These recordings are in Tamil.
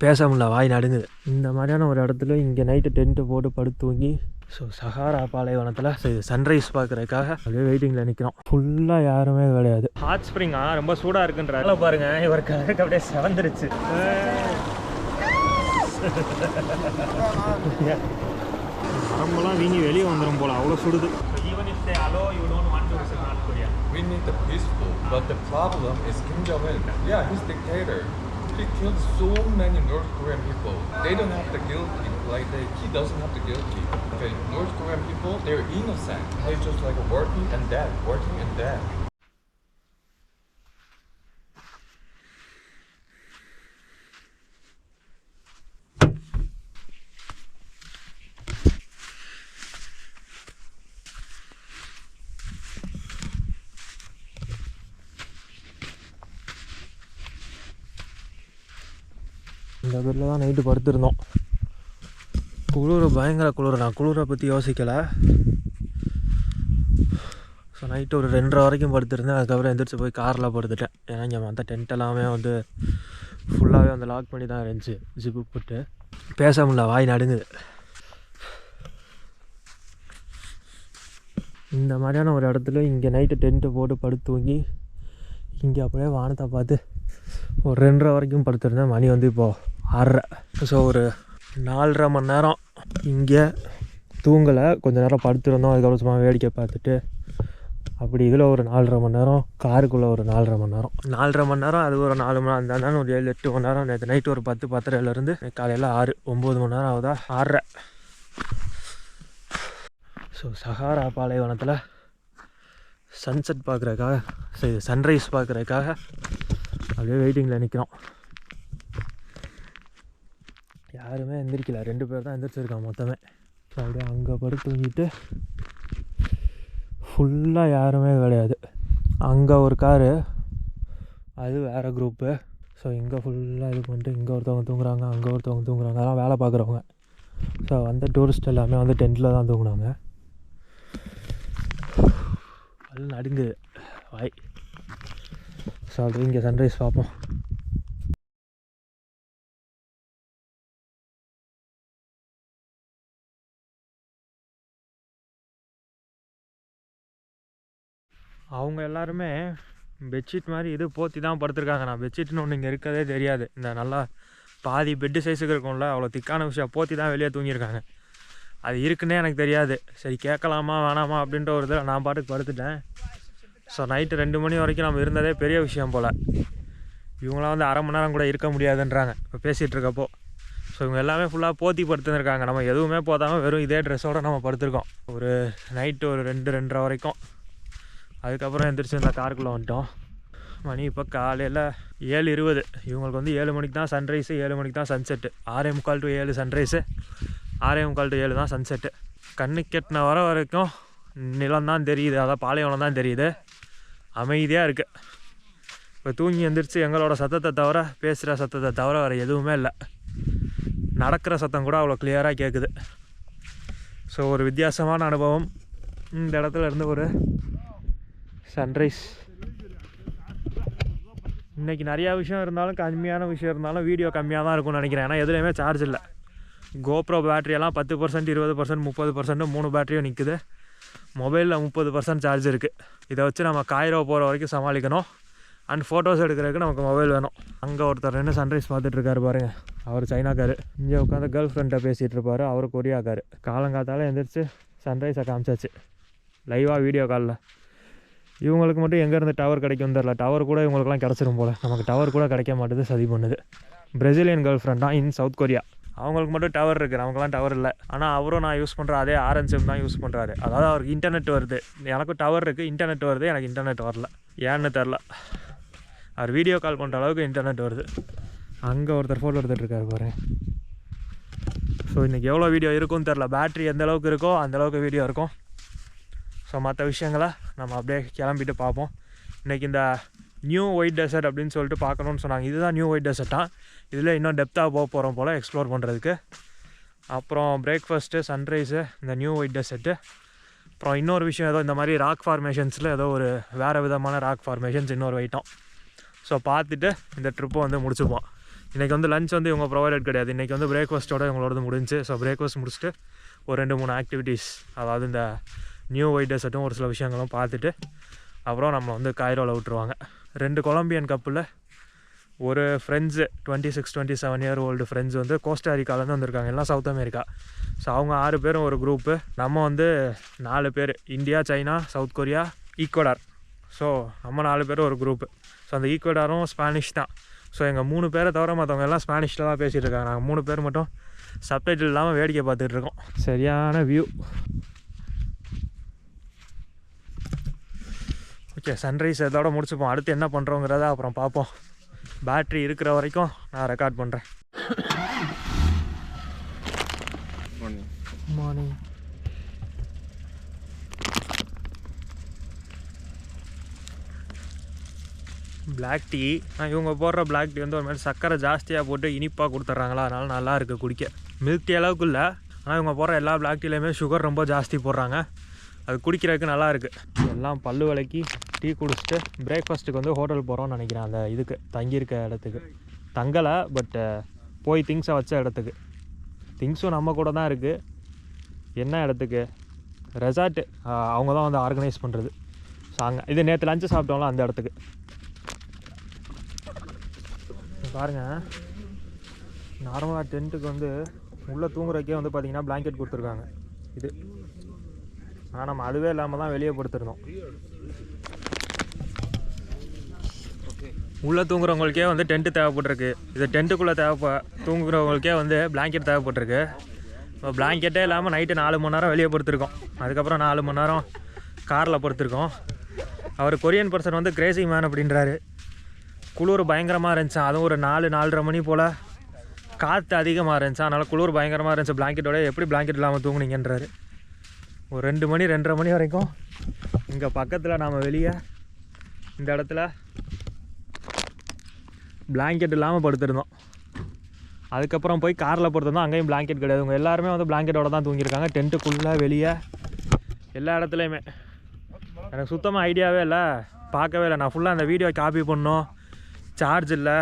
பேச முடியல, வாய் நடுங்குது. இந்த மாதிரியான ஒரு இடத்துல இங்கே நைட்டு டென்ட்டு போட்டு படுத்து தூங்கி ஸோ சஹாரா பாலைவனத்தில் சன்ரைஸ் பார்க்குறதுக்காக அப்படியே வெயிட்டிங்கில் நிற்கிறோம். ஃபுல்லாக யாருமே கிடையாது. ஹாட் ஸ்ப்ரிங்கா ரொம்ப சூடாக இருக்குன்ற பாருங்கள், இவர் கலருக்கு அப்படியே செவந்துருச்சு. மரமெல்லாம் வீங்கி வெளியே வந்துடும் போல், அவ்வளோ சுடுது. We need the peaceful, but the problem is Kim Jong-un. Yeah, he's dictator. He killed so many North Korean people. They don't have the guilty, he doesn't have the guilty. Okay, North Korean people, they're innocent. They're just like working and dead. இந்த பேரில் தான் நைட்டு படுத்துருந்தோம். குளிர் பயங்கர குளிர். நான் குளிரை பற்றி யோசிக்கலை. ஸோ நைட்டு ஒரு 2:30 வரைக்கும் படுத்துருந்தேன். அதுக்கப்புறம் எந்திரிச்சு போய் காரில் படுத்துட்டேன். ஏன்னா இங்கே மற்ற டென்ட் எல்லாமே வந்து ஃபுல்லாகவே வந்து லாக் பண்ணி தான் இருந்துச்சு, ஜிப்பு போட்டு. பேச முடியல, வாய் நடுங்குது. இந்த மாதிரியான ஒரு இடத்துல இங்கே நைட்டு டென்ட்டு போட்டு படுத்து தூங்கி இங்கே அப்படியே வானத்தை பார்த்து ஒரு 2:30 வரைக்கும் படுத்துருந்தேன். மணி வந்து இப்போது 6:30. ஸோ ஒரு 4.5 மணி நேரம் இங்கே தூங்கலை. கொஞ்சம் நேரம் படுத்துருந்தோம். அதுக்கப்புறம் சும்மா வேடிக்கை பார்த்துட்டு அப்படி இதில் ஒரு 4.5 மணி நேரம், காருக்குள்ளே ஒரு 4.5 மணி நேரம். 4.5 மணி நேரம், அது ஒரு 4 மணி நேரம். அந்த ஒரு 7-8 மணி நேரம். நேற்று நைட்டு ஒரு 10-10:30லேருந்து காலையில் 6-9 மணி நேரம் ஆகுதா, 6:30. ஸோ சஹாரா பாலைவனத்தில் சன்செட் பார்க்குறதுக்காக, சன்ரைஸ் பார்க்குறதுக்காக அப்படியே வெயிட்டிங்கில் நிற்கிறோம். யாருமே எந்திரிக்கல, 2 பேர் தான் எந்திரிச்சிருக்கான் மொத்தமே. ஸோ அப்படியே அங்கே படுத்து தூங்கிட்டு ஃபுல்லாக யாருமே கிடையாது. அங்கே ஒரு காரு, அது வேறு குரூப்பு. ஸோ இங்கே ஃபுல்லாக இது பண்ணிட்டு இங்கே ஒருத்தவங்க தூங்குறாங்க, அங்கே ஒருத்தவங்க தூங்குறாங்க. அதெல்லாம் வேலை பார்க்குறவங்க. ஸோ வந்து டூரிஸ்ட் எல்லாமே வந்து டென்ட்டில் தான் தூங்குனாங்க. அது நடுங்குது வாய். ஸோ அப்படியே இங்கே சன்ரைஸ் பார்ப்போம். அவங்க எல்லாருமே பெட்ஷீட் மாதிரி இது போற்றி தான் படுத்துருக்காங்க. நான் பெட்ஷீட்னு ஒன்று இங்கே இருக்கதே தெரியாது. இந்த நல்லா பாதி பெட்டு சைஸுக்கு இருக்கும்ல, அவ்வளோ திக்கான விஷயம் போற்றி தான் வெளியே தூங்கியிருக்காங்க. அது இருக்குன்னே எனக்கு தெரியாது. சரி கேட்கலாமா வேணாமா அப்படின்ட்டு ஒரு இதில் நான் பாட்டுக்கு படுத்துட்டேன். ஸோ நைட்டு 2 மணி வரைக்கும் நம்ம இருந்ததே பெரிய விஷயம் போல். இவங்களாம் வந்து 1/2 மணி நேரம் கூட இருக்க முடியாதுன்றாங்க இப்போ பேசிகிட்டு இருக்கப்போ. ஸோ இவங்க எல்லாமே ஃபுல்லாக போற்றி படுத்துருக்காங்க. நம்ம எதுவுமே போதாமல் வெறும் இதே ட்ரெஸ்ஸோடு நம்ம படுத்துருக்கோம் ஒரு நைட்டு ஒரு 2-2:30 வரைக்கும். அதுக்கப்புறம் எந்திரிச்சு இந்த காருக்குள்ளே வந்துட்டோம். மணி இப்போ காலையில் 7:20. இவங்களுக்கு வந்து 7 மணிக்கு தான் சன்ரைஸு, 7 மணிக்கு தான் சன்செட்டு. 6:45 to 7 சன்ரைஸு, 6:45 to 7 தான் சன்செட்டு. கண்ணு கெட்டின வரைக்கும் நிலம் தான் தெரியுது, அதான் பாலைவனம் தான் தெரியுது. அமைதியாக இருக்குது. இப்போ தூங்கி எந்திரிச்சு எங்களோட சத்தத்தை தவிர, பேசுகிற சத்தத்தை தவிர வேறு எதுவுமே இல்லை. நடக்கிற சத்தம் கூட அவ்வளோ கிளியராக கேட்குது. ஸோ ஒரு வித்தியாசமான அனுபவம். இந்த இடத்துல இருந்து ஒரு சன்ரைஸ். இன்றைக்கி நிறையா விஷயம் இருந்தாலும், கம்மியான விஷயம் இருந்தாலும் வீடியோ கம்மியாக தான் இருக்கும்னு நினைக்கிறேன். ஏன்னா எதுலேயுமே சார்ஜ் இல்லை. கோப்ரோ பேட்ரியெல்லாம் 10%, 20%, 30%, 3 பேட்டரியும் நிற்குது. மொபைலில் 30% சார்ஜ் இருக்குது. இதை வச்சு நம்ம காய்ரோ போகிற வரைக்கும் சமாளிக்கணும். அண்ட் ஃபோட்டோஸ் எடுக்கிறதுக்கு நமக்கு மொபைல் வேணும். அங்கே ஒருத்தர் என்ன சன்ரைஸ் பார்த்துட்ருக்காரு பாருங்கள், அவர் சைனாக்காரு. இங்கே உட்காந்து கேர்ள் ஃப்ரெண்ட்டை பேசிகிட்டு இருப்பார், அவர் கொரியாக்காரு. காலங்காத்தால் எந்திரிச்சு சன்ரைஸை காமிச்சாச்சு லைவாக வீடியோ காலில். இவங்களுக்கு மட்டும் எங்கேருந்து டவர் கிடைக்கும் தெரில. டவர் கூட இவங்களுக்குலாம் கிடச்சிரும் போல். நமக்கு டவர் கூட கிடைக்க மாட்டுது, சதி பண்ணுது. பிரேசிலியன் கேர்ள் ஃப்ரெண்டாக இன் சவுத் கொரியா. அவங்களுக்கு மட்டும் டவர் இருக்குது, நமக்குலாம் டவர் இல்லை. ஆனால் அவரும் நான் யூஸ் பண்ணுற அதே ஆரஞ்சு சிம் தான் யூஸ் பண்ணுறாரு. அதாவது அவருக்கு இன்டர்நெட் வருது, எனக்கும் டவர் இருக்குது, இன்டர்நெட் வருது, எனக்கு இன்டர்நெட் வரல. ஏன்னு தெரில. அவர் வீடியோ கால் பண்ணுற அளவுக்கு இன்டர்நெட் வருது. அங்கே ஒருத்தர் ஃபோட்டோ எடுத்துகிட்ருக்காரு பாரு. ஸோ இன்றைக்கி எவ்வளோ வீடியோ இருக்குன்னு தெரில. பேட்ரி எந்த அளவுக்கு இருக்கோ அந்தளவுக்கு வீடியோ இருக்கும். ஸோ மற்ற விஷயங்களை நம்ம அப்படியே கிளம்பிட்டு பார்ப்போம். இன்றைக்கி இந்த நியூ ஒயிட் டெசர்ட் அப்படின்னு சொல்லிட்டு பார்க்கணுன்னு சொன்னாங்க. இதுதான் நியூ ஒயிட் டெசர்ட்டாக. இதில் இன்னும் டெப்த்தாக போக போகிறோம் போல் எக்ஸ்ப்ளோர் பண்ணுறதுக்கு. அப்புறம் பிரேக்ஃபாஸ்ட்டு, சன்ரைஸு, இந்த நியூ ஒயிட் டெசர்ட்டு. அப்புறம் இன்னொரு விஷயம், ஏதோ இந்த மாதிரி ராக் ஃபார்மேஷன்ஸில் ஏதோ ஒரு வேறு விதமான ராக் ஃபார்மேஷன்ஸ் இன்னொரு ஐட்டம். ஸோ பார்த்துட்டு இந்த ட்ரிப்பை வந்து முடிச்சுப்போம். இன்றைக்கி வந்து லஞ்ச் வந்து இவங்க ப்ரொவைடட் கிடையாது. இன்றைக்கி வந்து பிரேக்ஃபாஸ்ட்டோட இவங்களோடது முடிஞ்சு. ஸோ பிரேக்ஃபாஸ்ட் முடிச்சுட்டு ஒரு 2-3 ஆக்டிவிட்டீஸ், அதாவது இந்த நியூ ஒயிட் டெசர்ட்டும் ஒரு சில விஷயங்களும் பார்த்துட்டு அப்புறம் நம்ம வந்து காய்ரோவில் விட்டுருவாங்க. 2 கொலம்பியன் கப்பில் ஒரு ஃப்ரெண்ட்ஸு 26-27 இயர் ஓல்டு ஃப்ரெண்ட்ஸ் வந்து கோஸ்டாரிக்காலேருந்து வந்திருக்காங்க. எல்லாம் சவுத் அமெரிக்கா. ஸோ அவங்க 6 பேரும் ஒரு குரூப்பு. நம்ம வந்து 4 பேர், India, China, south Korea, Ecuador. So நம்ம 4 பேரும் ஒரு குரூப்பு. ஸோ அந்த ஈக்குவடாரும் ஸ்பானிஷ் தான். ஸோ எங்கள் 3 பேரை தவிர மற்றவங்க எல்லாம் ஸ்பானிஷில் தான் பேசிகிட்டு இருக்காங்க. நாங்கள் 3 பேர் மட்டும் சப்டைட்டில் இல்லாமல் வேடிக்கை பார்த்துட்டு இருக்கோம். சரியான வியூ. ஓகே, சன்ரைஸ் இதோட முடிச்சுப்போம். அடுத்து என்ன பண்ணுறோங்கிறத அப்புறம் பார்ப்போம். பேட்ரி இருக்கிற வரைக்கும் நான் ரெக்கார்ட் பண்ணுறேன். மார்னிங். பிளாக் டீ, இவங்க போடுற பிளாக் டீ வந்து ஒரு மாதிரி சர்க்கரை ஜாஸ்தியாக போட்டு இனிப்பாக கொடுத்துட்றாங்களா, அதனால் நல்லா இருக்குது குடிக்க. மில்க் டீ அளவுக்கு இல்லை, ஆனால் இவங்க போடுற எல்லா பிளாக் டீலையுமே சுகர் ரொம்ப ஜாஸ்தி போடுறாங்க. அது குடிக்கிறதுக்கு நல்லா இருக்குது. எல்லாம் பல்லு விளக்கி டீ குடிச்சிட்டு பிரேக்ஃபாஸ்ட்டுக்கு வந்து ஹோட்டல் போகிறோம்னு நினைக்கிறேன். அந்த இதுக்கு தங்கியிருக்க இடத்துக்கு தங்கலை, பட்டு போய் திங்ஸை வச்ச இடத்துக்கு. திங்ஸும் நம்ம கூட தான் இருக்குது. என்ன இடத்துக்கு? ரெசார்ட்டு, அவங்க தான் வந்து ஆர்கனைஸ் பண்ணுறது. ஸோ அங்கே இது நேற்று லஞ்சு சாப்பிட்டோம்ல அந்த இடத்துக்கு. பாருங்கள், நார்மலாக டென்ட்டுக்கு வந்து உள்ளே தூங்குறதுக்கே வந்து பார்த்திங்கன்னா பிளாங்கெட் கொடுத்துருக்காங்க. இது ஆனால் நம்ம அதுவே இல்லாமல் தான் வெளியே படுத்துருந்தோம். உள்ளே தூங்குறவங்களுக்கே வந்து டென்ட்டு தேவைப்பட்டிருக்கு. இது டென்ட்டுக்குள்ளே தூங்குறவங்களுக்கே வந்து பிளாங்கெட் தேவைப்பட்டிருக்கு. இப்போ பிளாங்கெட்டே இல்லாமல் நைட்டு 4 மணி நேரம் வெளியே படுத்துருக்கோம். அதுக்கப்புறம் 4 மணி நேரம் காரில் படுத்துருக்கோம். அவர் கொரியன் பர்சன் வந்து கிரேசி மேன் அப்படின்றாரு. குளிர் பயங்கரமாக இருந்துச்சு. அதுவும் ஒரு 4-4:30 மணி போல் காற்று அதிகமாக இருந்துச்சு. அதனால் குளிர் பயங்கரமாக இருந்துச்சு. பிளாங்கெட்டோட எப்படி பிளாங்கெட் இல்லாமல் தூங்குனீங்கன்றாரு. ஒரு 2 மணி 2:30 மணி வரைக்கும் இங்கே பக்கத்தில் நாம் வெளியே இந்த இடத்துல பிளாங்கெட் இல்லாமல் படுத்துருந்தோம். அதுக்கப்புறம் போய் காரில் படுத்திருந்தோம். அங்கேயும் பிளாங்கெட் கிடையாது. இவங்க எல்லாருமே வந்து பிளாங்கெட்டோட தான் தூங்கியிருக்காங்க. டென்ட்டுக்குள்ளே வெளியே எல்லா இடத்துலையுமே. எனக்கு சுத்தமாக ஐடியாவே இல்லை, பார்க்கவே இல்லை. நான் ஃபுல்லாக அந்த வீடியோ காப்பி பண்ணோம், சார்ஜ் இல்லை,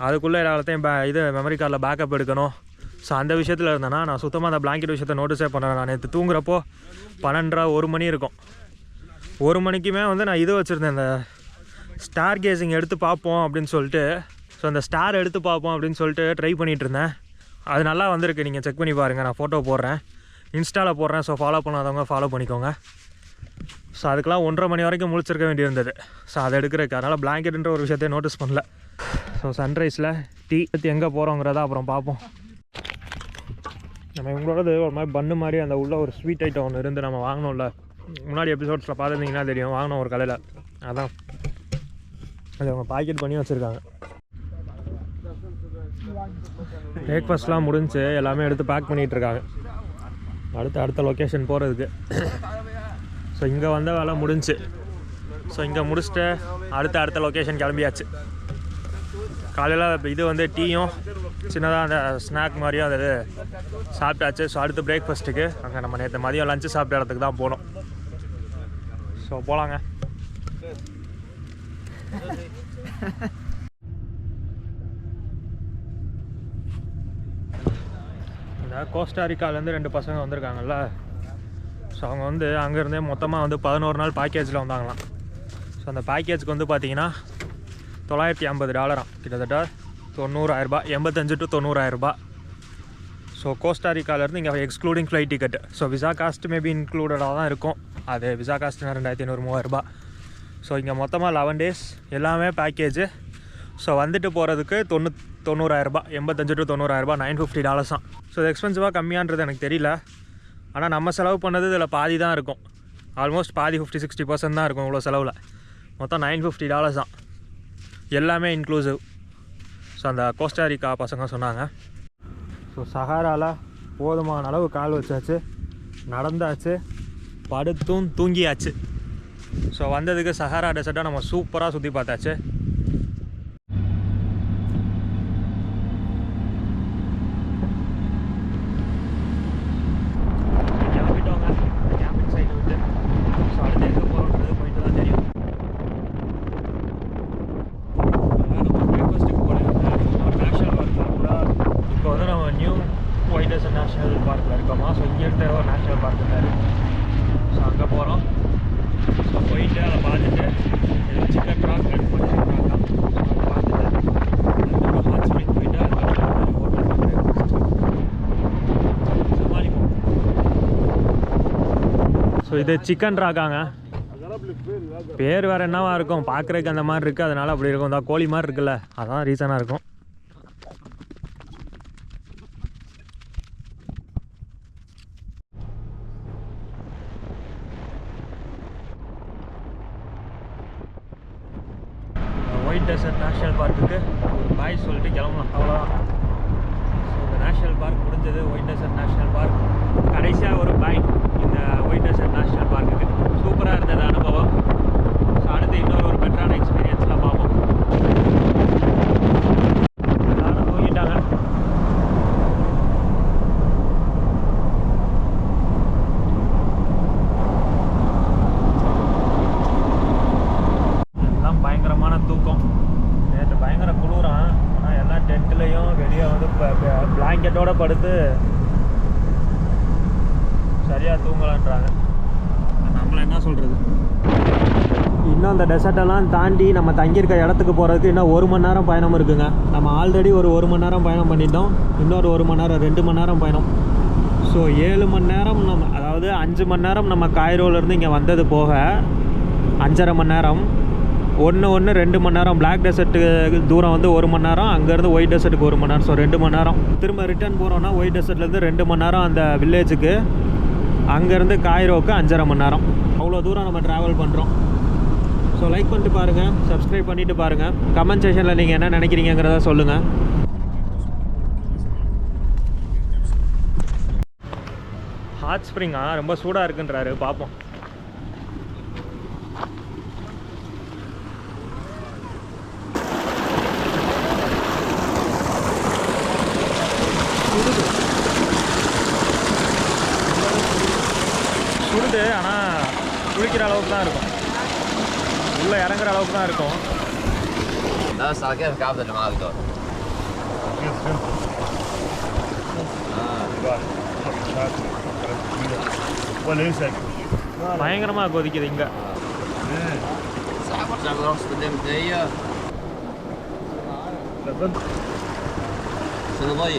அதுக்குள்ளே எல்லா இடத்தையும் இது மெமரி கார்டில் பேக்கப் எடுக்கணும். ஸோ அந்த விஷயத்தில் இருந்தேன்னா நான் சுத்தமாக அந்த பிளாங்கெட் விஷயத்தை நோட்டீஸே பண்ணுறேன். நான் நேற்று தூங்குறப்போ 12:30-1 மணி இருக்கும். 1 மணிக்குமே வந்து நான் இது வச்சுருந்தேன், இந்த ஸ்டார் கேசிங் எடுத்து பார்ப்போம் அப்படின்னு சொல்லிட்டு. ஸோ அந்த ஸ்டார் எடுத்து பார்ப்போம் அப்படின்னு சொல்லிட்டு ட்ரை பண்ணிகிட்டு இருந்தேன். அது நல்லா வந்திருக்கு. நீங்கள் செக் பண்ணி பாருங்கள். நான் ஃபோட்டோ போடுறேன், இன்ஸ்டாவில் போடுறேன். ஸோ ஃபாலோ பண்ணாதவங்க ஃபாலோ பண்ணிக்கோங்க. ஸோ அதுக்கெலாம் 1:30 மணி வரைக்கும் முழிச்சிருக்க வேண்டியிருந்தது. ஸோ அதை எடுக்கிறதுக்கு அதனால் பிளாங்கெட்டுன்ற ஒரு விஷயத்தையும் நோட்டீஸ் பண்ணல. ஸோ சன்ரைஸில் டீ எடுத்து எங்கே போகிறோங்கிறத அப்புறம் பார்ப்போம். நம்ம இவங்களோடது ஒரு மாதிரி பண்ணு மாதிரி அந்த உள்ள ஒரு ஸ்வீட் ஐட்டம் ஒன்று இருந்து நம்ம வாங்கினோம்ல, முன்னாடி எபிசோட்ஸில் பார்த்துருந்தீங்கன்னா தெரியும். வாங்கினோம் ஒரு கடையில், அதான் அது அவங்க பாக்கெட் பண்ணி வச்சுருக்காங்க. பிரேக்ஃபாஸ்ட்லாம் முடிஞ்சு எல்லாமே எடுத்து பேக் பண்ணிகிட்ருக்காங்க அடுத்த லொக்கேஷன் போகிறதுக்கு. ஸோ இங்கே வந்த வேலை முடிஞ்சு. ஸோ இங்கே முடிச்சுட்டு அடுத்த லொக்கேஷன் கிளம்பியாச்சு. காலையில் இது வந்து டீயும் சின்னதாக அந்த ஸ்நாக் மாதிரியும் அது சாப்பிட்டாச்சு. ஸோ அடுத்து பிரேக்ஃபாஸ்ட்டுக்கு அங்கே நம்ம நேற்று மதியம் லஞ்சு சாப்பிட்ட இடத்துக்கு தான் போகணும். ஸோ போகலாங்க. இந்த கோஸ்டாரிக்காலேருந்து 2 பசங்க வந்திருக்காங்கல்ல. ஸோ அவங்க வந்து அங்கேருந்தே மொத்தமாக வந்து 11 நாள் பேக்கேஜில் வந்தாங்களாம். ஸோ அந்த பேக்கேஜுக்கு வந்து பார்த்திங்கன்னா $950, கிட்டத்தட்ட 90,000 ரூபாய், 85 to 90,000 ரூபாய். ஸோ கோஸ்டாரிக்காலேருந்து இங்கே excluding flight ticket. So visa cost maybe இன்க்ளூடடாக தான் இருக்கும். அது விசா காஸ்ட்னா 2,500-3,000 ரூபாய். ஸோ இங்கே மொத்தமாக 11 days எல்லாமே பேக்கேஜு. ஸோ வந்துட்டு போகிறதுக்கு 90,000 ரூபாய், 85 to 90,000 ரூபாய், $950 தான். ஸோ இது எக்ஸ்பென்சிவாக கம்மியான்றது எனக்கு தெரியல. ஆனால் நம்ம செலவு பண்ணது இதில் பாதி தான் இருக்கும். ஆல்மோஸ்ட் பாதி 50-60% தான் இருக்கும் இவ்வளோ செலவில். மொத்தம் $950 தான், எல்லாமே இன்க்ளூசிவ். ஸோ அந்த கோஸ்டாரிக்கா பசங்க சொன்னாங்க. ஸோ சஹாராவில் போதுமான அளவு கால் வச்சாச்சு, நடந்தாச்சு, படுத்தும் தூங்கியாச்சு. ஸோ வந்ததுக்கு சஹாரா டெசர்ட்டை நம்ம சூப்பராக சுற்றி பார்த்தாச்சு. கிளம்பிட்டோங்க கேம்பிங் சைடு விட்டு. ஸோ அடுத்து எங்கே போகிறோன்றது போயிட்டு தான் தெரியும். பிரேக்ஃபாஸ்ட்டுக்கு போனேன் நேஷனல் ஒயிட் டெசர்ட் நேஷ்னல் பார்க்கில் இருக்கோமா. ஸோ இங்கேருந்து ஒரு நேஷ்னல் பார்க் இருந்தார். ஸோ அங்கே போகிறோம். ஸோ போயிட்டு அதை பார்த்துட்டு chicken rock and mutton rock தான் பார்த்துட்டு அதுக்கப்புறம் ஹாட் ஸ்ப்ரிங் போயிட்டு அதுக்கப்புறம் ஹோட்டல் சமாளிப்போம். ஸோ இது சிக்கன் ராக்காங்க. பேர் வேறு என்னவா இருக்கும், பார்க்குறதுக்கு அந்த மாதிரி இருக்குது, அதனால் அப்படி இருக்கும். தான் கோழி மாதிரி இருக்குல்ல, அதான் ரீசனாக இருக்கும். ஒயிட் டெசர்ட் நேஷ்னல் பார்க்குக்கு ஒரு பாய் சொல்லிட்டு கிளம்பலாம், அவ்வளோதான். ஸோ இந்த நேஷ்னல் பார்க் முடிஞ்சது. ஒயிட் டெசர்ட் நேஷ்னல் பார்க் கடைசியாக ஒரு பாய் இந்த ஒயிட் டெசர்ட் நேஷ்னல் பார்க்குக்கு. சூப்பராக இருந்தது அனுபவம். ஸோ அடுத்து இன்னொரு ஒரு பெட்டரான எக்ஸ்பீரியன்ஸ்லாம் பார்ப்போம். எல்லாரும் தூங்கிட்டாங்க. எல்லாம் பயங்கரமான தூக்கம். நேற்று பயங்கர குளிரான். ஆனால் எல்லாம் டென்ட்லேயும் வெளியே வந்து பிளாங்கெட்டோடு படுத்து சரியாக தூங்கலான்றாங்க. நம்மளை என்ன சொல்கிறது. இன்னும் அந்த டெசர்ட்டெல்லாம் தாண்டி நம்ம தங்கியிருக்க இடத்துக்கு போகிறதுக்கு இன்னும் 1 மணி நேரம் பயணம் இருக்குங்க. நம்ம ஆல்ரெடி ஒரு 1 மணி நேரம் பயணம் பண்ணிட்டோம். இன்னொரு 1 மணி நேரம் 2 மணி நேரம் பயணம். ஸோ 7 மணி நேரம் நம்ம, அதாவது 5 மணி நேரம் நம்ம காய்ரோலேருந்து இங்கே வந்தது போக 5.5 மணி நேரம். 2 மணி நேரம். பிளாக் டெசர்ட்டுக்கு தூரம் வந்து 1 மணி நேரம், அங்கேருந்து ஒயிட் டெசர்ட்டுக்கு 1 மணி நேரம். ஸோ 2 மணி நேரம். திரும்ப ரிட்டர்ன் போகிறோன்னா ஒயிட் டெசர்ட்லேருந்து 2 மணி நேரம் அந்த வில்லேஜுக்கு, அங்கேருந்து காய்ரோவுக்கு 5.5 மணி நேரம். அவ்வளோ தூரம் நம்ம ட்ராவல் பண்ணுறோம். ஸோ லைக் பண்ணிட்டு பாருங்கள், சப்ஸ்கிரைப் பண்ணிவிட்டு பாருங்கள். கமெண்ட் செக்ஷனில் நீங்கள் என்ன நினைக்கிறீங்கிறத சொல்லுங்கள். ஹாட் ஸ்ப்ரிங்கா ரொம்ப சூடாக இருக்குன்றாரு, பார்ப்போம். சுடுது, ஆனால் குளிக்கிற அளவுக்கு தான் இருக்கும். உள்ளே இறங்குற அளவுக்கு தான் இருக்கும். பயங்கரமாக கொதிக்குது இங்கே.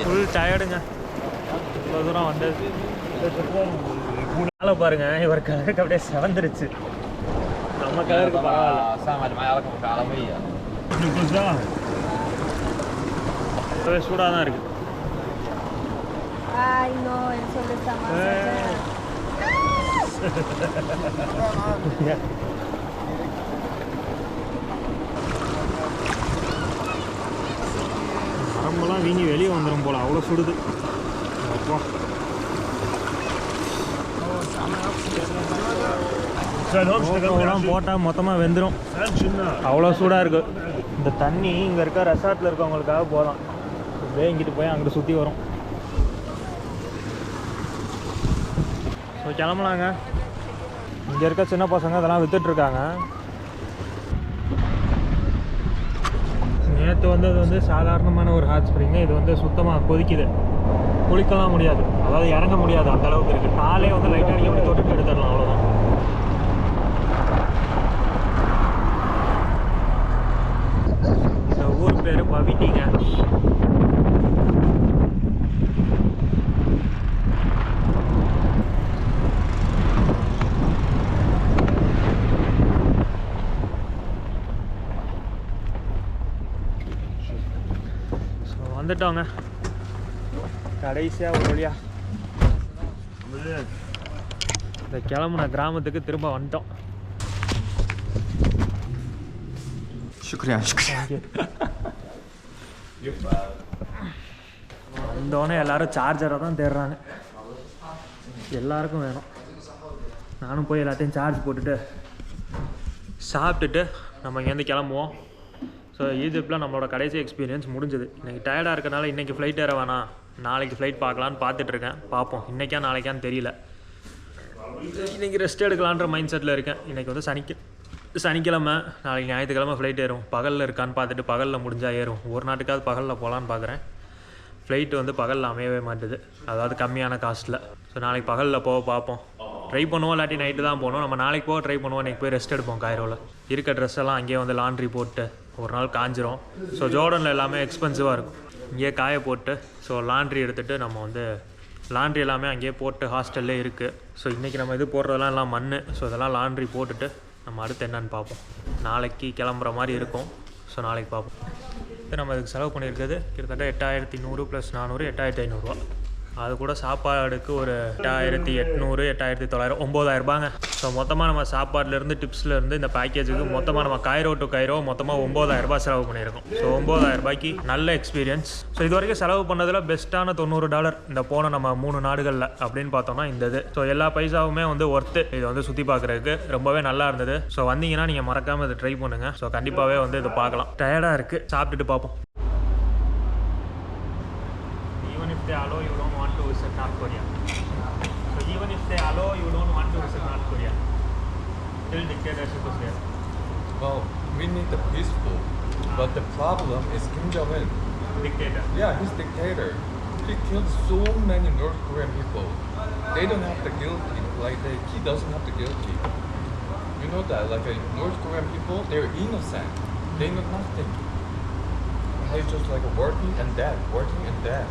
ஃபுல் டயர்டுங்க. இவ்வளோ தூரம் வந்தது. மேலே பாருங்க, இவர் கலருக்கு அப்படியே செவந்துருச்சு. நம்ம கலருக்கு பரவாயில்ல. சூடாக தான் இருக்கு. மரமெல்லாம் வீங்கி வெளியே வந்துடும் போல, அவ்வளோ சுடுது. அப்பா போட்டால் மொத்தமாக வெந்துடும், அவ்வளோ சூடாக இருக்குது. இந்த தண்ணி இங்கே இருக்க ரெசார்ட்டில் இருக்கவங்களுக்காக போகலாம். அப்படியே இங்கிட்டு போய் அங்கிட்டு சுற்றி வரும். ஸோ கிளம்பலாங்க. இங்கே இருக்க சின்ன பசங்க அதெல்லாம் விற்றுட்ருக்காங்க. நேற்று வந்தது வந்து சாதாரணமான ஒரு ஹாட் ஸ்ப்ரிங்கு. இது வந்து சுத்தமாக கொதிக்குது. குளிக்கலாம் முடியாது, அதாவது இறங்க முடியாது, அந்த அளவுக்கு இருக்குது. காலே வந்து லைட்டாக நீங்கள் அப்படி தொட்டுட்டு எடுத்துடலாம், அவ்வளோதான். இந்த ஊர் பேர் பவிட்டிங்க. வந்துட்டோங்க கடைசியாக ஒரு வழியாக. இந்த கிளம்புன கிராமத்துக்கு திரும்ப வந்துட்டோம். शुक्रिया शुक्रिया. வந்தோடனே எல்லோரும் சார்ஜரை தான் தேடுறாங்க. எல்லாருக்கும் வேணும். நானும் போய் எல்லாத்தையும் சார்ஜ் போட்டுட்டு சாப்பிட்டுட்டு நம்ம இங்கேருந்து கிளம்புவோம். ஸோ ஈஜிப்டில் நம்மளோட கடைசி எக்ஸ்பீரியன்ஸ் முடிஞ்சது. இன்றைக்கி டயர்டாக இருக்கனால இன்றைக்கி ஃப்ளைட் ஏற வேணாம், நாளைக்கு ஃப்ளைட் பார்க்கலான்னு பார்த்துட்ருக்கேன். பார்ப்போம், இன்றைக்கா நாளைக்கான்னு தெரியல. இன்றைக்கி ரெஸ்ட் எடுக்கலான்ற மைண்ட் செட்டில் இருக்கேன். இன்றைக்கி வந்து சனிக்கிழமை, நாளைக்கு ஞாயிற்றுக்கிழமை ஃப்ளைட் ஏறும். பகலில் இருக்கான்னு பார்த்துட்டு பகலில் முடிஞ்சால் ஏறும். ஒரு நாட்டுக்காவது பகலில் போகலான்னு பார்க்குறேன். ஃப்ளைட் வந்து பகலில் அமையவே மாட்டுது, அதாவது கம்மியான காஸ்ட்டில். ஸோ நாளைக்கு பகலில் போக பார்ப்போம். ட்ரை பண்ணுவோம், இல்லாட்டி நைட்டு தான் போகணும். நம்ம நாளைக்கு போக ட்ரை பண்ணுவோம். இன்றைக்கி போய் ரெஸ்ட் எடுப்போம் காய்ரோவில். இருக்க ட்ரெஸ் எல்லாம் அங்கேயே வந்து லாண்ட்ரி போட்டு ஒரு நாள் காஞ்சிரும். ஸோ ஜோர்டனில் எல்லாமே எக்ஸ்பென்சிவாக இருக்கும். இங்கேயே காய போட்டு ஸோ லாண்ட்ரி எடுத்துகிட்டு நம்ம வந்து லாண்ட்ரி எல்லாமே அங்கேயே போட்டு ஹாஸ்டல்லே இருக்குது. ஸோ இன்றைக்கி நம்ம இது போடுறதெல்லாம் எல்லாம் மண். ஸோ இதெல்லாம் லாண்ட்ரி போட்டுட்டு நம்ம அடுத்து என்னன்னு பார்ப்போம். நாளைக்கு கிளம்புற மாதிரி இருக்கும். ஸோ நாளைக்கு பார்ப்போம். நம்ம இதுக்கு செலவு பண்ணியிருக்கிறது கிட்டத்தட்ட 8100 + 400 8500 ரூபா. அது கூட சாப்பாடுக்கு ஒரு 8800 8900 9000 ரூபாங்க. ஸோ மொத்தமாக நம்ம சாப்பாடுலேருந்து டிப்ஸ்லேருந்து இந்த பேக்கேஜுக்கு மொத்தமாக நம்ம காய்ரோ டு காய்ரோ மொத்தமாக 9000 ரூபாய் செலவு பண்ணியிருக்கோம். ஸோ 9000 ரூபாய்க்கு நல்ல எக்ஸ்பீரியன்ஸ். ஸோ இது வரைக்கும் செலவு பண்ணதில் பெஸ்ட்டான $90 இந்த போன நம்ம 3 நாடுகளில் அப்படின்னு பார்த்தோம்னா இந்த இது. ஸோ எல்லா பைசாவுமே வந்து ஒர்த்து. இது வந்து சுற்றி பார்க்குறதுக்கு ரொம்பவே நல்லா இருந்தது. ஸோ வந்தீங்கன்னா நீங்கள் மறக்காமல் இதை ட்ரை பண்ணுங்கள். ஸோ கண்டிப்பாகவே வந்து இதை பார்க்கலாம். டயர்டாக இருக்குது, சாப்பிட்டுட்டு பார்ப்போம். If they allow, you don't want to visit North Korea. So even if they allow, you don't want to visit North Korea. Still dictatorship is there. Well, we need the peaceful, but the problem is Kim Jong-un. Dictator. Yeah, he's dictator. He killed so many North Korean people. They don't have the guilty, he doesn't have the guilty. You know that, North Korean people, they're innocent. They know nothing. They're just working and dead.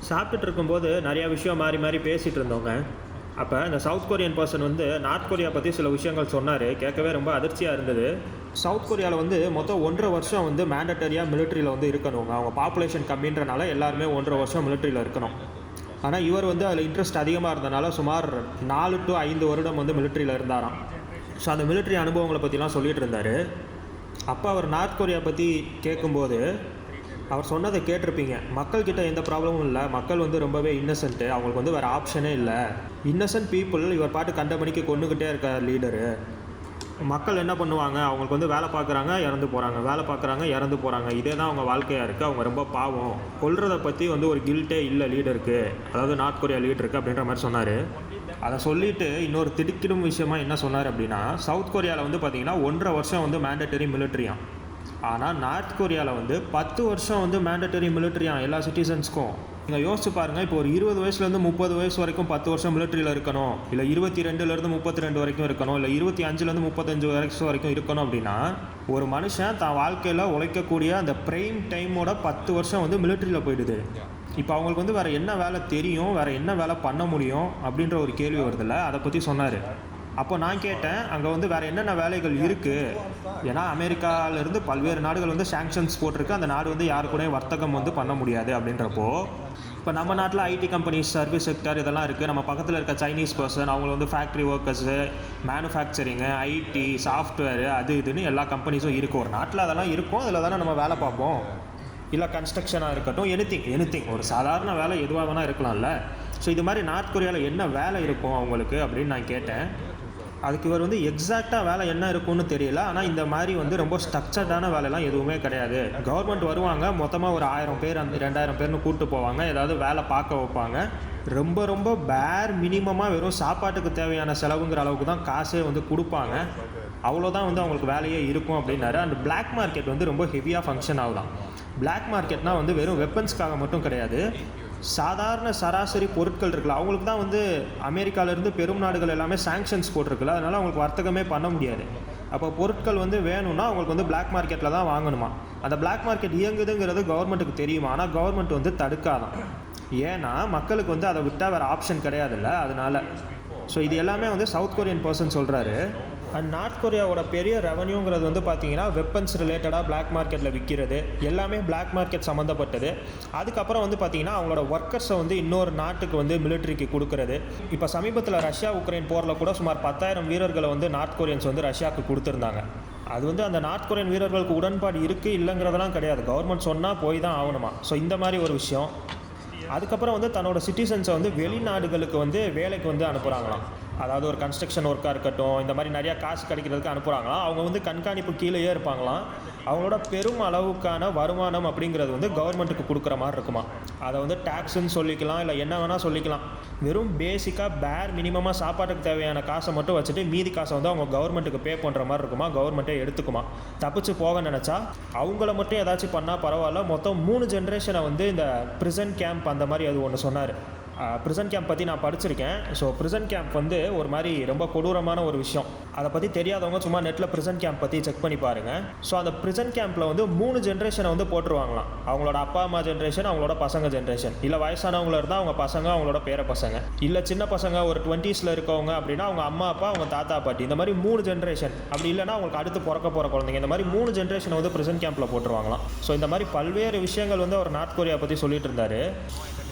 சாப்பிட்டுட்டு இருக்கும்போது நிறையா விஷயம் மாறி மாறி பேசிகிட்டு இருந்தோங்க. அப்போ இந்த சவுத் கொரியன் பர்சன் வந்து நார்த் கொரியா பற்றி சில விஷயங்கள் சொன்னார். கேட்கவே ரொம்ப அதிர்ச்சியாக இருந்தது. சவுத் கொரியாவில் வந்து மொத்தம் 1.5 வருஷம் வந்து மேண்டட்டரியாக மிலிட்ரியில் வந்து இருக்கணுங்க. அவங்க பாப்புலேஷன் கம்மின்றனால எல்லாருமே 1.5 வருஷம் மிலிட்ரியில் இருக்கணும். ஆனால் இவர் வந்து அதில் இன்ட்ரெஸ்ட் அதிகமாக இருந்தனால சுமார் 4 to 5 வருடம் வந்து மிலிட்ரியில் இருந்தாராம். ஸோ அந்த மிலிட்ரி அனுபவங்களை பற்றிலாம் சொல்லிகிட்டு இருந்தார். அப்போ அவர் நார்த் கொரியா பற்றி கேட்கும்போது அவர் சொன்னதை கேட்டிருப்பீங்க. மக்கள்கிட்ட எந்த ப்ராப்ளமும் இல்லை, மக்கள் வந்து ரொம்பவே இன்னசென்ட்டு, அவங்களுக்கு வந்து வேறு ஆப்ஷனே இல்லை. இன்னசென்ட் பீப்புள் இவர் பாட்டு கண்ட மணிக்கு கொண்டுக்கிட்டே இருக்கார் லீடரு. மக்கள் என்ன பண்ணுவாங்க, அவங்களுக்கு வந்து வேலை பார்க்குறாங்க இறந்து போகிறாங்க, வேலை பார்க்குறாங்க இறந்து போகிறாங்க, இதே தான் அவங்க வாழ்க்கையாக இருக்குது. அவங்க ரொம்ப பாவம், கொல்றதை பற்றி வந்து ஒரு கில்ட்டே இல்லை லீடருக்கு, அதாவது நார்த் கொரியா லீடருக்கு அப்படின்ற மாதிரி சொன்னார். அதை சொல்லிவிட்டு இன்னொரு திடுக்கிடும் விஷயமா என்ன சொன்னார் அப்படின்னா, சவுத் கொரியாவில் வந்து பார்த்திங்கன்னா 1.5 வருஷம் வந்து மேண்டட்டரி மிலிட்ரியாம். ஆனால் நார்த் கொரியாவில் வந்து 10 வருஷம் வந்து மேண்டட்டரி மிலிட்ரியாம் எல்லா சிட்டிசன்ஸ்க்கும். நீங்கள் யோசிச்சு பாருங்கள், இப்போ ஒரு 20 வயசுலேருந்து 30 வயசு வரைக்கும் 10 வருஷம் மிலிட்ரியில் இருக்கணும், இல்லை 22லேருந்து 32 வரைக்கும் இருக்கணும், இல்லை 25லேருந்து 35 வயசு வரைக்கும் இருக்கணும் அப்படின்னா ஒரு மனுஷன் தான் வாழ்க்கையில் உழைக்கக்கூடிய அந்த ப்ரைம் டைமோட 10 வருஷம் வந்து மிலிட்ரியில் போயிடுது. இப்போ அவங்களுக்கு வந்து வேறு என்ன வேலை தெரியும், வேறு என்ன வேலை பண்ண முடியும் அப்படின்ற ஒரு கேள்வி வருதில்ல, அதை பற்றி சொன்னார். அப்போ நான் கேட்டேன், அங்கே வந்து வேறு என்னென்ன வேலைகள் இருக்குது? ஏன்னா அமெரிக்காவிலேருந்து பல்வேறு நாடுகள் வந்து சாங்ஷன்ஸ் போட்டிருக்கு, அந்த நாடு வந்து யாரு கூட வர்த்தகம் வந்து பண்ண முடியாது அப்படின்றப்போ, இப்போ நம்ம நாட்டில் ஐடி கம்பெனிஸ், சர்வீஸ் செக்டர் இதெல்லாம் இருக்குது. நம்ம பக்கத்தில் இருக்க சைனீஸ் பர்சன், அவங்க வந்து factory workers, manufacturing, IT, software, அது இதுன்னு எல்லா கம்பெனிஸும் இருக்குது. ஒரு நாட்டில் அதெல்லாம் இருக்கும், அதில் தானே நம்ம வேலை பார்ப்போம். இல்லை கன்ஸ்ட்ரக்ஷனாக இருக்கட்டும், எனிதிங் ஒரு சாதாரண வேலை எதுவாக வேணால் இருக்கலாம்ல. ஸோ இது மாதிரி நார்த் கொரியாவில் என்ன வேலை இருக்கும் அவங்களுக்கு அப்படின்னு நான் கேட்டேன். அதுக்கு இவர் வந்து எக்ஸாக்டாக வேலை என்ன இருக்கும்னு தெரியல. ஆனால் இந்த மாதிரி வந்து ரொம்ப ஸ்ட்ரக்சர்டான வேலைலாம் எதுவுமே கிடையாது. கவர்மெண்ட் வருவாங்க, மொத்தமாக ஒரு 1000 பேர் அந்த 2000 பேர்னு கூப்பிட்டு போவாங்க, ஏதாவது வேலை பார்க்க வைப்பாங்க. ரொம்ப பேர் மினிமமாக வெறும் சாப்பாட்டுக்கு தேவையான செலவுங்கிற அளவுக்கு தான் காசே வந்து கொடுப்பாங்க. அவ்வளோதான் வந்து அவங்களுக்கு வேலையே இருக்கும் அப்படின்னாரு. அண்ட் பிளாக் மார்க்கெட் வந்து ரொம்ப ஹெவியாக ஃபங்க்ஷன் ஆகுதான். பிளாக் மார்க்கெட்னால் வந்து வெறும் வெப்பன்ஸ்க்காக மட்டும் கிடையாது, சாதாரண சராசரி பொருட்கள் இருக்குல்ல, அவங்களுக்கு தான் வந்து அமெரிக்காவிலேருந்து பெரும் நாடுகள் எல்லாமே சாங்ஷன்ஸ் போட்டிருக்குல்ல, அதனால் அவங்களுக்கு வர்த்தகமே பண்ண முடியாது. அப்போ பொருட்கள் வந்து வேணும்னா அவங்களுக்கு வந்து பிளாக் மார்க்கெட்டில் தான் வாங்கணுமா. அந்த பிளாக் மார்க்கெட் இயங்குதுங்கிறது கவர்மெண்ட்டுக்கு தெரியுமா, ஆனால் கவர்மெண்ட் வந்து தடுக்காதான். ஏன்னா மக்களுக்கு வந்து அதை விட்டால் வேறு ஆப்ஷன் கிடையாதுல்ல, அதனால். ஸோ இது எல்லாமே வந்து சவுத் கொரியன் பர்சன் சொல்கிறாரு. அண்ட் நார்த் கொரியாவோட பெரிய ரெவன்யூங்கிறது வந்து பார்த்தீங்கன்னா வெப்பன்ஸ் ரிலேட்டடாக பிளாக் மார்க்கெட்டில் விற்கிறது, எல்லாமே பிளாக் மார்க்கெட் சம்மந்தப்பட்டது. அதுக்கப்புறம் வந்து பார்த்தீங்கன்னா அவங்களோட ஒர்க்கர்ஸை வந்து இன்னொரு நாட்டுக்கு வந்து மிலிட்ரிக்கு கொடுக்குறது. இப்போ சமீபத்தில் ரஷ்யா உக்ரைன் போரில் கூட சுமார் 10,000 வீரர்களை வந்து நார்த் கொரியன்ஸ் வந்து ரஷ்யாவுக்கு கொடுத்துருந்தாங்க. அது வந்து அந்த நார்த் கொரியன் வீரர்களுக்கு உடன்பாடு இருக்குது இல்லைங்கிறதெல்லாம் கிடையாது, கவர்மெண்ட் சொன்னால் போய் தான் ஆகணுமா. ஸோ இந்த மாதிரி ஒரு விஷயம். அதுக்கப்புறம் வந்து தன்னோட சிட்டிசன்ஸை வந்து வெளிநாடுகளுக்கு வந்து வேலைக்கு வந்து அனுப்புகிறாங்களாம். அதாவது ஒரு கன்ஸ்ட்ரக்ஷன் ஒர்க்காக இருக்கட்டும், இந்த மாதிரி நிறையா காசு கிடைக்கிறதுக்கு அனுப்புகிறாங்களாம். அவங்க வந்து கண்காணிப்பு கீழேயே இருப்பாங்களாம். அவங்களோட பெரும் அளவுக்கான வருமானம் அப்படிங்கிறது வந்து கவர்மெண்ட்டுக்கு கொடுக்குற மாதிரி இருக்குமா. அதை வந்து டேக்ஸுன்னு சொல்லிக்கலாம், இல்லை என்ன வேணால் சொல்லிக்கலாம். வெறும் பேசிக்காக பேர் மினிமமாக சாப்பாட்டுக்கு தேவையான காசை மட்டும் வச்சுட்டு மீதி காசை வந்து அவங்க கவர்மெண்ட்டுக்கு பே பண்ணுற மாதிரி இருக்குமா, கவர்மெண்ட்டே எடுத்துக்குமா. தப்பிச்சு போக நினச்சா அவங்கள மட்டும் ஏதாச்சும் பண்ணால் பரவாயில்ல, மொத்தம் 3 ஜென்ரேஷனை வந்து இந்த ப்ரிசன் கேம்ப் அந்த மாதிரி அது ஒன்று சொன்னார். ப்ரிசன் கேம்ப் பற்றி நான் படிச்சிருக்கேன். ஸோ ப்ரிசன் கேம்ப் வந்து ஒரு மாதிரி ரொம்ப கொடூரமான ஒரு விஷயம். அதை பற்றி தெரியாதவங்க சும்மா நெட்டில் ப்ரிசன் கேம்ப் பற்றி செக் பண்ணி பாருங்கள். ஸோ அந்த ப்ரிசன் கேம்பில் வந்து 3 ஜென்ரேஷனை வந்து போட்டுருவாங்களாம். அவங்களோட அப்பா அம்மா ஜென்ரேஷன், அவங்களோட பசங்க ஜென்ரேஷன், இல்லை வயசானவங்கள இருந்தால் அவங்க பசங்க, அவங்களோட பேர பசங்க, இல்லை சின்ன பசங்க ஒரு 20s இருக்கவங்க அப்படின்னா அவங்க அம்மா அப்பா, அவங்க தாத்தா பாட்டி, இந்த மாதிரி 3 ஜென்ரேஷன். அப்படி இல்லைனா அவங்களுக்கு அடுத்து பிறக்க போகிற குழந்தைங்க, இந்த மாதிரி 3 ஜென்ரேஷனை வந்து ப்ரிசன் கேம்பில் போட்டுருவாங்களாம். ஸோ இந்த மாதிரி பல்வேறு விஷயங்கள் வந்து அவர் நார்த் கொரியா பற்றி சொல்லிட்டு இருந்தார்.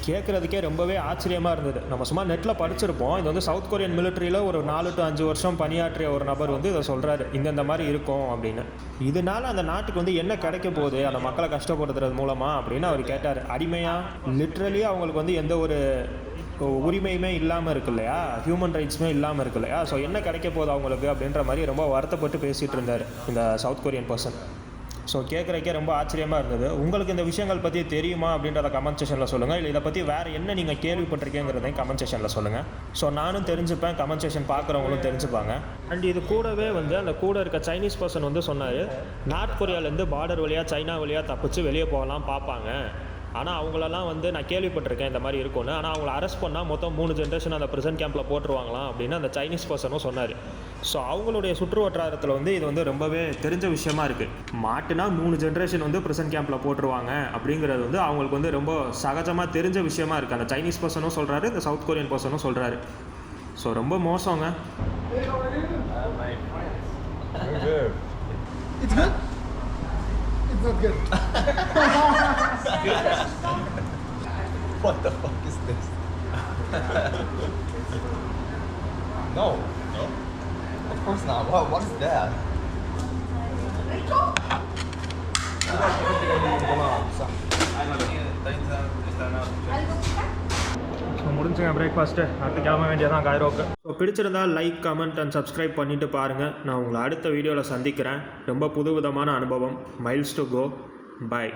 கேட்குறதுக்கே ரொம்பவே ஆச்சரியமாக இருந்தது. நம்ம சும்மா நெட்டில் படிச்சிருப்போம். இது வந்து சவுத் கொரியன் மிலிட்ரியில் ஒரு 4 to 5 வருஷம் பணியாற்றிய ஒரு நபர் வந்து இதை சொல்கிறாரு, இந்த மாதிரி இருக்கும் அப்படின்னு. இதனால் அந்த நாட்டுக்கு வந்து என்ன கிடைக்க போகுது அந்த மக்களை கஷ்டப்படுத்துறது மூலமாக அப்படின்னு அவர் கேட்டார். அடிமையாக லிட்ரலி அவங்களுக்கு வந்து எந்த ஒரு உரிமையுமே இல்லாமல் இருக்கு இல்லையா, ஹியூமன் ரைட்ஸுமே இல்லாமல் இருக்கு இல்லையா. ஸோ என்ன கிடைக்க போகுது அவங்களுக்கு அப்படின்ற மாதிரி ரொம்ப வருத்தப்பட்டு பேசிகிட்டு இருந்தார் இந்த சவுத் கொரியன் பர்சன். ஸோ கேட்குறக்கே ரொம்ப ஆச்சரியமாக இருந்தது. உங்களுக்கு இந்த விஷயங்கள் பற்றி தெரியுமா அப்படின்றத கமெண்ட் செக்ஷனில் சொல்லுங்கள். இல்லை இதை பற்றி வேறு என்ன நீங்கள் கேள்விப்பட்டிருக்கேங்கிறதையும் கமெண்ட் செக்ஷனில் சொல்லுங்கள். ஸோ நானும் தெரிஞ்சுப்பேன், கமெண்ட் செக்ஷன் பார்க்குறவங்களும் தெரிஞ்சுப்பாங்க. அண்ட் இது கூடவே வந்து அந்த கூட இருக்க சைனீஸ் பர்சன் வந்து சொன்னார், நார்த் கொரியாவிலேருந்து பார்டர் வழியாக சைனா வழியாக தப்பிச்சு வெளியே போகலாம் பார்ப்பாங்க. ஆனால் அவங்களெல்லாம் வந்து நான் கேள்விப்பட்டிருக்கேன் இந்த மாதிரி இருக்கும்னு. ஆனால் அவங்கள அரெஸ்ட் பண்ணால் மொத்தம் 3 ஜென்ரேஷன் அந்த ப்ரிசன் கேம்பில் போட்டுருவாங்களாம் அப்படின்னு அந்த சைனீஸ் பர்சனும் சொன்னார். ஸோ அவங்களுடைய சுற்று வட்டாரத்தில் வந்து இது வந்து ரொம்பவே தெரிஞ்ச விஷயமா இருக்குது. மாட்டுனா 3 ஜென்ரேஷன் வந்து ப்ரிசன் கேம்பில் போட்டுருவாங்க அப்படிங்கிறது வந்து அவங்களுக்கு வந்து ரொம்ப சகஜமாக தெரிஞ்ச விஷயமா இருக்குது. அந்த சைனீஸ் பர்சனும் சொல்கிறாரு, இந்த சவுத் கொரியன் பர்சனும் சொல்கிறாரு. ஸோ ரொம்ப மோசங்க. Not good. What the fuck is this? No. No? Of course not. What is that? So முடிஞ்சுங்க பிரேக்ஃபாஸ்ட்டு. அடுத்து கிளம்ப வேண்டியதான் காய்ரோக்கு. ஸோ பிடிச்சிருந்தால் லைக், கமெண்ட் அண்ட் சப்ஸ்கிரைப் பண்ணிவிட்டு பாருங்கள். நான் உங்களை அடுத்த வீடியோவில் சந்திக்கிறேன். ரொம்ப புதுவிதமான அனுபவம். Miles to go. பை.